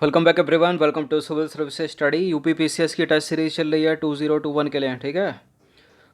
Welcome back everyone. Welcome to civil services study. UPPCS की test series चल रही है 2021 के लिए, ठीक है।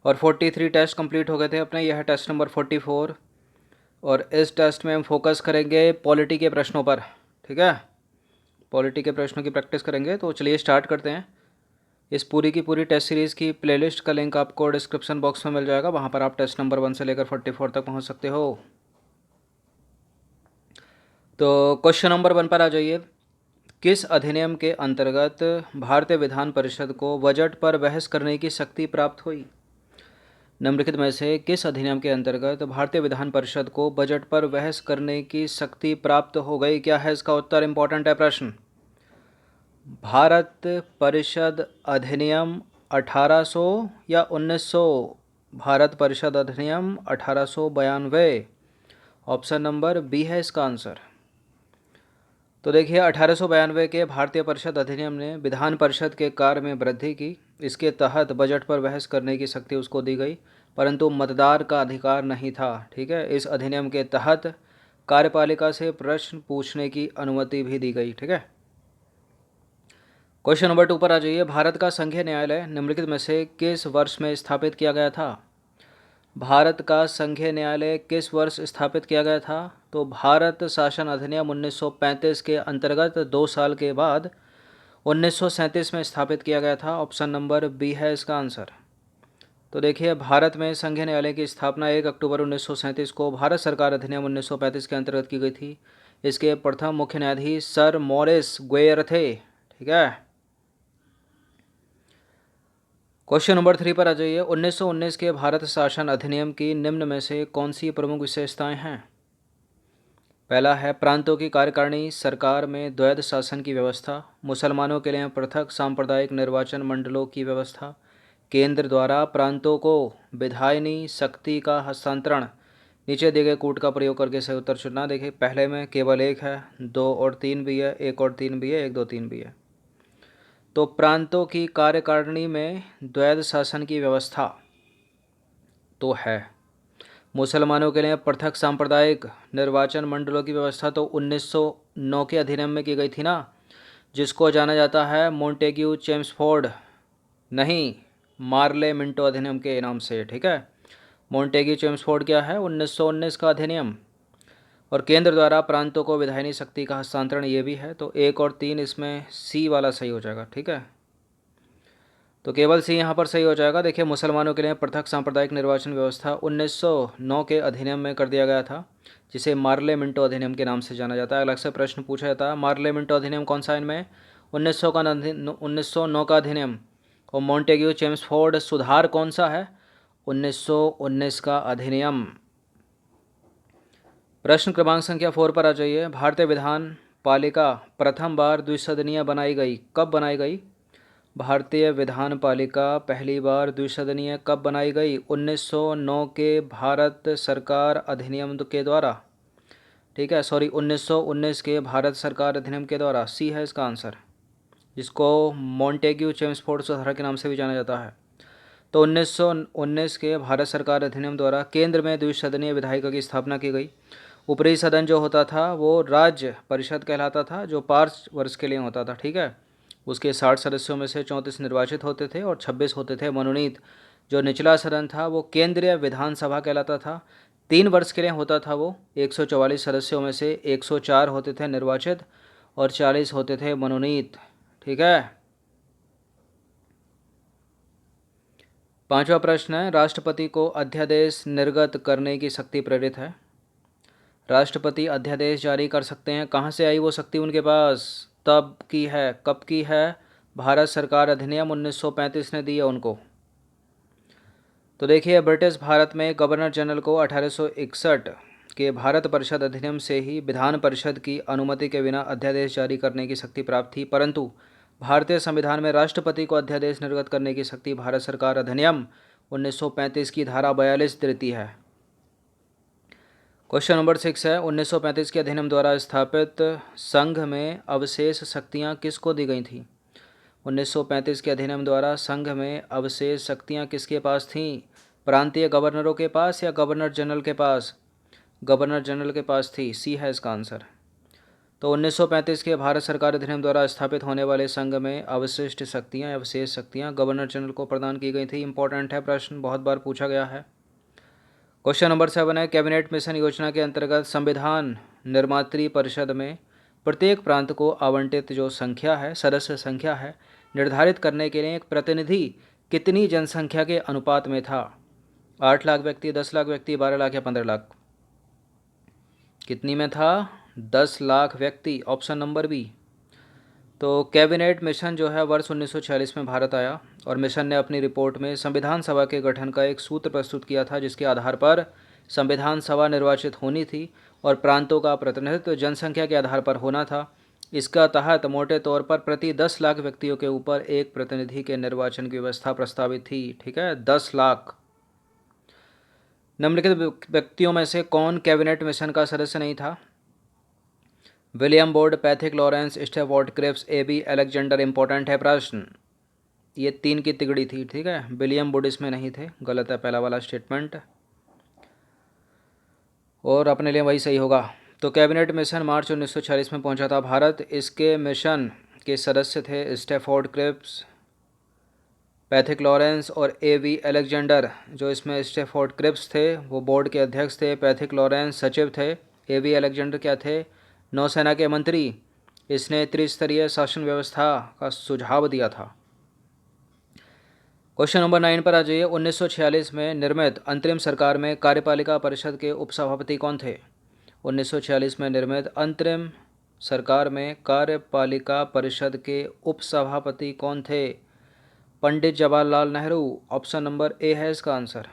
और 43 टेस्ट कंप्लीट हो गए थे अपने। यह है टेस्ट नंबर 44 और इस टेस्ट में हम फोकस करेंगे पॉलिटी के प्रश्नों पर, ठीक है। पॉलिटी के प्रश्नों की प्रैक्टिस करेंगे। तो चलिए स्टार्ट करते हैं। इस पूरी की पूरी टेस्ट सीरीज़ की प्लेलिस्ट का लिंक आपको डिस्क्रिप्शन बॉक्स में मिल जाएगा। वहाँ पर आप टेस्ट नंबर 1 से लेकर 44 तक पहुँच सकते हो। तो क्वेश्चन नंबर 1 पर आ जाइए। किस अधिनियम के अंतर्गत भारतीय विधान परिषद को बजट पर बहस करने की शक्ति प्राप्त हुई? निम्नलिखित में से किस अधिनियम के अंतर्गत भारतीय विधान परिषद को बजट पर बहस करने की शक्ति प्राप्त हो गई? क्या है इसका उत्तर? इंपॉर्टेंट है प्रश्न। भारत परिषद अधिनियम 1800 या 1900? भारत परिषद अधिनियम 1892। ऑप्शन नंबर बी है इसका आंसर। तो देखिए 1892 के भारतीय परिषद अधिनियम ने विधान परिषद के कार्य में वृद्धि की। इसके तहत बजट पर बहस करने की शक्ति उसको दी गई, परंतु मतदान का अधिकार नहीं था, ठीक है। इस अधिनियम के तहत कार्यपालिका से प्रश्न पूछने की अनुमति भी दी गई, ठीक है। क्वेश्चन नंबर 2 पर आ जाइए। भारत का संघीय न्यायालय निम्नलिखित में से किस वर्ष में स्थापित किया गया था? भारत का संघीय न्यायालय किस वर्ष स्थापित किया गया था? तो भारत शासन अधिनियम 1935 के अंतर्गत 2 साल के बाद 1937 में स्थापित किया गया था। ऑप्शन नंबर बी है इसका आंसर। तो देखिए भारत में संघीय न्यायालय की स्थापना 1 अक्टूबर 1937 को भारत सरकार अधिनियम 1935 के अंतर्गत की गई थी। इसके प्रथम मुख्य न्यायाधीश सर मॉरिस ग्वेयर थे, ठीक है। क्वेश्चन नंबर 3 पर आ जाइए। 1919 के भारत शासन अधिनियम की निम्न में से कौन सी प्रमुख विशेषताएं हैं? पहला है प्रांतों की कार्यकारिणी, सरकार में द्वैध शासन की व्यवस्था, मुसलमानों के लिए पृथक सांप्रदायिक निर्वाचन मंडलों की व्यवस्था, केंद्र द्वारा प्रांतों को विधायनी शक्ति का हस्तांतरण। नीचे दिए गए कूट का प्रयोग करके सही उत्तर चुनना। देखिए पहले में केवल एक है, 2 और 3 भी है, 1 और 3 भी है, 1 2 3 भी है। तो प्रांतों की कार्यकारिणी में द्वैध शासन की व्यवस्था तो है। मुसलमानों के लिए पृथक सांप्रदायिक निर्वाचन मंडलों की व्यवस्था तो 1909 के अधिनियम में की गई थी ना, जिसको जाना जाता है मोंटेग्यू चेम्सफोर्ड, नहीं मार्ले मिंटो अधिनियम के नाम से, ठीक है। मोंटेग्यू चेम्सफोर्ड क्या है? 1919 का अधिनियम। और केंद्र द्वारा प्रांतों को विधायनी शक्ति का हस्तांतरण ये भी है। तो 1 और 3 इसमें सी वाला सही हो जाएगा, ठीक है। तो केवल सी यहाँ पर सही हो जाएगा। देखिए मुसलमानों के लिए पृथक सांप्रदायिक निर्वाचन व्यवस्था 1909 के अधिनियम में कर दिया गया था, जिसे मार्ले मिंटो अधिनियम के नाम से जाना जाता है। अलग से प्रश्न पूछा जाता है मार्ले मिंटो अधिनियम कौन सा इनमें? 1909 का अधिनियम। और मोंटेग्यू चेम्सफोर्ड सुधार कौन सा है? 1919 का अधिनियम। प्रश्न क्रमांक संख्या 4 पर आ जाइए। भारतीय विधान पालिका प्रथम बार द्विसदनीय बनाई गई, कब बनाई गई? भारतीय विधान पालिका पहली बार द्विसदनीय कब बनाई गई? 1909 के भारत सरकार अधिनियम के द्वारा, ठीक है। सॉरी 1919 के भारत सरकार अधिनियम के द्वारा, सी है इसका आंसर, जिसको मोंटेग्यू चेम्सफोर्ड सुधार के नाम से भी जाना जाता है। तो 1919 के भारत सरकार अधिनियम द्वारा केंद्र में द्विसदनीय विधायिका की स्थापना की गई। ऊपरी सदन जो होता था वो राज्य परिषद कहलाता था, जो 5 वर्ष के लिए होता था, ठीक है। उसके 60 सदस्यों में से 34 निर्वाचित होते थे और 26 होते थे मनोनीत। जो निचला सदन था वो केंद्रीय विधानसभा कहलाता था, 3 वर्ष के लिए होता था वो। 144 सदस्यों में से 104 होते थे निर्वाचित और 40 होते थे मनोनीत, ठीक है। 5वां प्रश्न है राष्ट्रपति को अध्यादेश निर्गत करने की शक्ति प्रेरित है। राष्ट्रपति अध्यादेश जारी कर सकते हैं। कहाँ से आई वो शक्ति उनके पास? तब की है, कब की है? भारत सरकार अधिनियम 1935 ने दी है उनको। तो देखिए ब्रिटिश भारत में गवर्नर जनरल को 1861 के भारत परिषद अधिनियम से ही विधान परिषद की अनुमति के बिना अध्यादेश जारी करने की शक्ति प्राप्त थी, परंतु भारतीय संविधान में राष्ट्रपति को अध्यादेश निर्गत करने की शक्ति भारत सरकार अधिनियम 1935 की धारा 42 देती है। क्वेश्चन नंबर 6 है 1935 के अधिनियम द्वारा स्थापित संघ में अवशेष शक्तियाँ किसको दी गई थीं? 1935 के अधिनियम द्वारा संघ में अवशेष शक्तियाँ किसके पास थीं? प्रांतीय गवर्नरों के पास या गवर्नर जनरल के पास? गवर्नर जनरल के पास थी, सी है इसका आंसर। तो 1935 के भारत सरकार अधिनियम द्वारा स्थापित होने वाले संघ में अवशिष्ट शक्तियाँ या विशेष शक्तियाँ गवर्नर जनरल को प्रदान की गई थी। इंपॉर्टेंट है प्रश्न, बहुत बार पूछा गया है। क्वेश्चन नंबर 7 है, कैबिनेट मिशन योजना के अंतर्गत संविधान निर्मात्री परिषद में प्रत्येक प्रांत को आवंटित जो संख्या है, सदस्य संख्या है, निर्धारित करने के लिए एक प्रतिनिधि कितनी जनसंख्या के अनुपात में था? 8 लाख व्यक्ति, 10 लाख व्यक्ति, 12 लाख या 15 लाख? कितनी में था? 10 लाख व्यक्ति, ऑप्शन नंबर बी। तो कैबिनेट मिशन जो है वर्ष 1946 में भारत आया और मिशन ने अपनी रिपोर्ट में संविधान सभा के गठन का एक सूत्र प्रस्तुत किया था, जिसके आधार पर संविधान सभा निर्वाचित होनी थी और प्रांतों का प्रतिनिधित्व जनसंख्या के आधार पर होना था। इसका तहत मोटे तौर पर प्रति 10 लाख व्यक्तियों के ऊपर एक प्रतिनिधि के निर्वाचन की व्यवस्था प्रस्तावित थी। ठीक है, 10 लाख। निम्नलिखित व्यक्तियों में से कौन कैबिनेट मिशन का सदस्य नहीं था? William Board, Pethick Lawrence, Stafford Cripps, A B. Alexander. Important है प्रश्न, ये 3 की तिगड़ी थी। ठीक है, विलियम बोर्ड इसमें नहीं थे, गलत है पहला वाला स्टेटमेंट, और अपने लिए वही सही होगा। तो कैबिनेट मिशन मार्च 1946 में पहुंचा था भारत। इसके मिशन के सदस्य थे स्टेफोर्ड क्रिप्स, पैथिक लॉरेंस और ए.बी. अलेक्जेंडर। जो इसमें स्टेफोर्ड क्रिप्स थे वो बोर्ड के अध्यक्ष थे, पैथिक लॉरेंस सचिव थे, ए.बी. अलेक्जेंडर क्या थे? नौसेना के मंत्री। इसने त्रिस्तरीय शासन व्यवस्था का सुझाव दिया था। क्वेश्चन नंबर 9 पर आ जाइए। 1946 में निर्मित अंतरिम सरकार में कार्यपालिका परिषद के उपसभापति कौन थे? 1946 में निर्मित अंतरिम सरकार में कार्यपालिका परिषद के उपसभापति कौन थे? Pandit Jawaharlal Nehru. Option number A है इसका आंसर।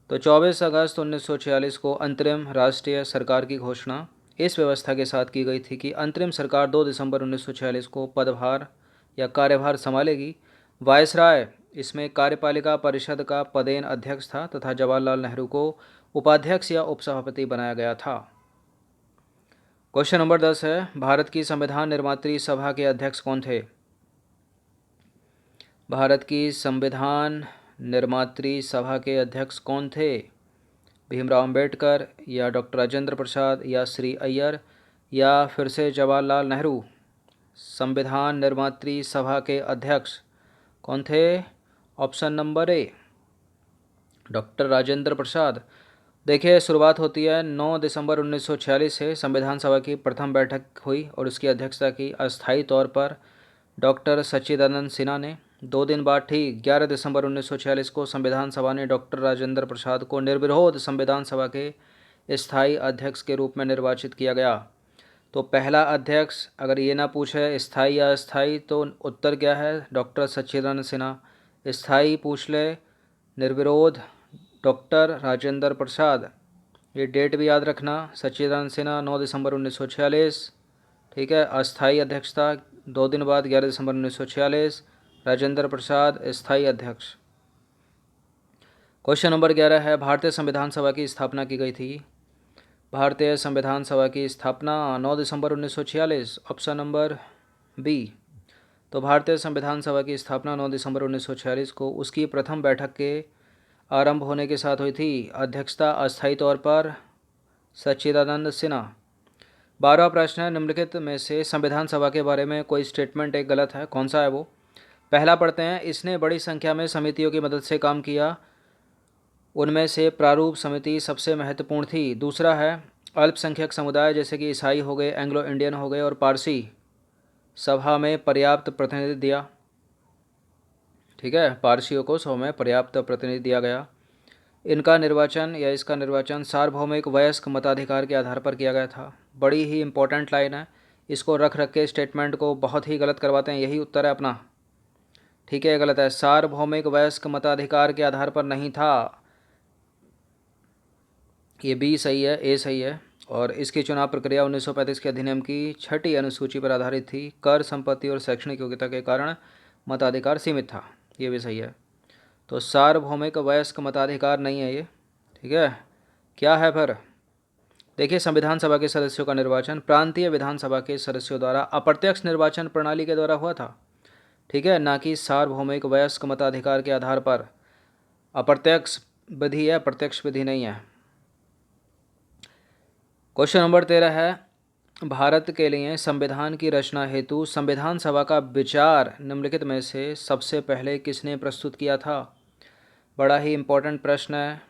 तो 24 अगस्त 1946 को अंतरिम राष्ट्रीय सरकार की घोषणा इस व्यवस्था के साथ की गई थी कि अंतरिम सरकार 2 दिसंबर 1946 को पदभार या कार्यभार संभालेगी। वायसराय इसमें कार्यपालिका परिषद का पदेन अध्यक्ष था तथा जवाहरलाल नेहरू को उपाध्यक्ष या उपसभापति बनाया गया था। क्वेश्चन नंबर 10 है, भारत की संविधान निर्मात्री सभा के अध्यक्ष कौन थे? भारत की संविधान निर्मात्री सभा के अध्यक्ष कौन थे? भीमराव अंबेडकर या डॉक्टर राजेंद्र प्रसाद या श्री अय्यर या फिर से जवाहरलाल नेहरू? संविधान निर्मात्री सभा के अध्यक्ष कौन थे? Option number A, doctor Rajendra Prasad. देखिए, शुरुआत होती है 9 दिसंबर 1946 से। संविधान सभा की प्रथम बैठक हुई और उसकी अध्यक्षता की अस्थायी तौर पर डॉक्टर सच्चिदानंद सिन्हा ने। 2 दिन बाद ठीक 11 दिसंबर 1946 को संविधान सभा ने डॉक्टर राजेंद्र प्रसाद को निर्विरोध संविधान सभा के स्थायी अध्यक्ष के रूप में निर्वाचित किया गया। तो पहला अध्यक्ष अगर ये ना पूछे स्थायी या अस्थायी तो उत्तर क्या है? डॉक्टर सच्चिदानंद सिन्हा। स्थायी पूछ ले, निर्विरोध डॉक्टर राजेंद्र प्रसाद। ये डेट भी याद रखना, सच्चिदानंद सिन्हा 9 दिसंबर 1946। ठीक है, अस्थायी अध्यक्षता 2 दिन बाद 11 दिसंबर 1946, राजेंद्र प्रसाद स्थायी अध्यक्ष। क्वेश्चन नंबर 11 है, भारतीय संविधान सभा की स्थापना की गई थी। भारतीय संविधान सभा की स्थापना 9 दिसंबर 1946, ऑप्शन नंबर बी। तो भारतीय संविधान सभा की स्थापना 9 दिसंबर 1946 को उसकी प्रथम बैठक के आरंभ होने के साथ हुई थी। अध्यक्षता अस्थायी तौर पर सच्चिदानंद सिन्हा। 12वां प्रश्न है, निम्नलिखित में से संविधान सभा के बारे में कोई स्टेटमेंट एक गलत है, कौन सा है वो? पहला पढ़ते हैं, इसने बड़ी संख्या में समितियों की मदद से काम किया, उनमें से प्रारूप समिति सबसे महत्वपूर्ण थी। दूसरा है, अल्पसंख्यक समुदाय जैसे कि ईसाई हो गए, एंग्लो इंडियन हो गए और पारसी सभा में पर्याप्त प्रतिनिधि दिया। ठीक है, पारसियों को सभा में पर्याप्त प्रतिनिधि दिया गया। इनका निर्वाचन या इसका निर्वाचन सार्वभौमिक वयस्क मताधिकार के आधार पर किया गया था। बड़ी ही इंपॉर्टेंट लाइन है, इसको रख रख के स्टेटमेंट को बहुत ही गलत करवाते हैं। यही उत्तर है अपना। ठीक है, गलत है, सार्वभौमिक वयस्क मताधिकार के आधार पर नहीं था। ये बी सही है, ए सही है। और इसकी चुनाव प्रक्रिया 1935 के अधिनियम की 6ठी अनुसूची पर आधारित थी। कर, संपत्ति और शैक्षणिक योग्यता के कारण मताधिकार सीमित था। ये भी सही है। तो सार्वभौमिक वयस्क मताधिकार नहीं है ये। ठीक है, क्या है फिर? देखिए, संविधान सभा के सदस्यों का निर्वाचन प्रांतीय विधानसभा के सदस्यों द्वारा अप्रत्यक्ष निर्वाचन प्रणाली के द्वारा हुआ था। ठीक है, ना कि सार्वभौमिक वयस्क मताधिकार के आधार पर। अप्रत्यक्ष विधि है, प्रत्यक्ष विधि नहीं है। क्वेश्चन नंबर 13 है, भारत के लिए संविधान की रचना हेतु संविधान सभा का विचार निम्नलिखित में से सबसे पहले किसने प्रस्तुत किया था? बड़ा ही इम्पोर्टेंट प्रश्न है।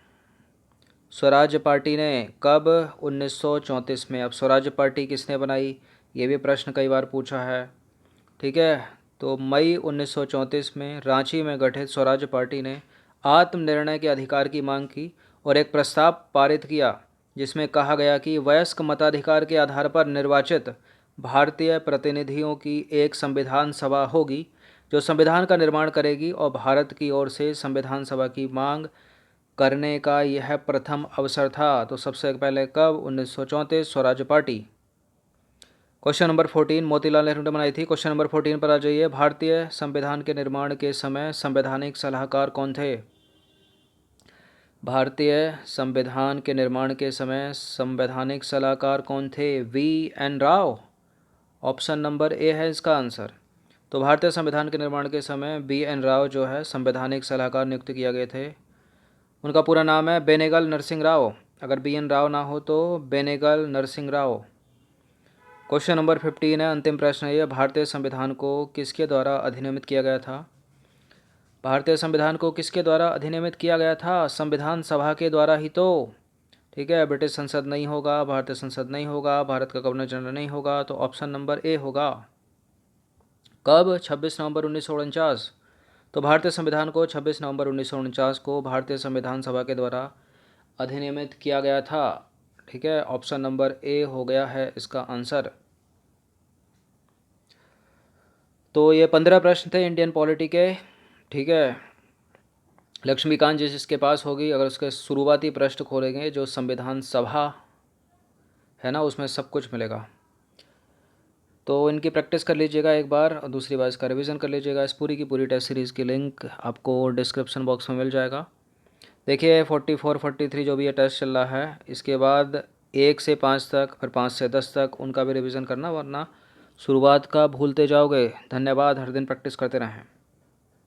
स्वराज पार्टी ने कब? 1934 में। अब स्वराज पार्टी किसने बनाई, ये भी प्रश्न कई बार पूछा है। ठीक है, तो मई 1934 में रांची में गठित स्वराज पार्टी ने आत्मनिर्णय के अधिकार की मांग की और एक प्रस्ताव पारित किया जिसमें कहा गया कि वयस्क मताधिकार के आधार पर निर्वाचित भारतीय प्रतिनिधियों की एक संविधान सभा होगी जो संविधान का निर्माण करेगी और भारत की ओर से संविधान सभा की मांग करने का यह प्रथम अवसर था। तो सबसे पहले कब? 1934, Swaraj party. Question number 14 Motilal Nehru ने बनाई थी। क्वेश्चन नंबर 14 पर आ जाइए। भारतीय संविधान के निर्माण के समय संवैधानिक सलाहकार कौन थे? भारतीय संविधान के निर्माण के समय संवैधानिक सलाहकार कौन थे? V.N. Rao. Option number A है इसका आंसर। तो भारतीय संविधान के निर्माण के समय V.N. राव जो है संवैधानिक सलाहकार नियुक्त किए गए थे। उनका पूरा नाम है बेनेगल नरसिंह राव। अगर B.N. राव ना हो तो बेनेगल नरसिंह राव। क्वेश्चन नंबर 15 है, अंतिम प्रश्न है ये। भारतीय संविधान को किसके द्वारा अधिनियमित किया गया था? भारतीय संविधान को किसके द्वारा अधिनियमित किया गया था? संविधान सभा के द्वारा ही तो। ठीक है, ब्रिटिश संसद नहीं होगा, भारतीय संसद नहीं होगा, भारत का गवर्नर जनरल नहीं होगा, तो ऑप्शन नंबर ए होगा। कब? 26 नवंबर 1949। तो भारतीय संविधान को 26 नवंबर 1949 को भारतीय संविधान सभा के द्वारा अधिनियमित किया गया था। ठीक है, ऑप्शन नंबर ए हो गया है इसका आंसर। तो ये 15 प्रश्न थे इंडियन पॉलिटी के। ठीक है, लक्ष्मीकांत जी जिसके पास होगी, अगर उसके शुरुआती पृष्ठ खोलेंगे जो संविधान सभा है ना, उसमें सब कुछ मिलेगा। तो इनकी प्रैक्टिस कर लीजिएगा एक बार और दूसरी बार इसका रिवीजन कर लीजिएगा। इस पूरी की पूरी टेस्ट सीरीज़ की लिंक आपको डिस्क्रिप्शन बॉक्स में मिल जाएगा। देखिए 44, 43 जो भी ये टेस्ट चल रहा है, इसके बाद 1 से 5 तक, फिर 5 से 10 तक उनका भी रिवीजन करना, वरना शुरुआत का भूलते जाओगे। धन्यवाद, हर दिन प्रैक्टिस करते रहें।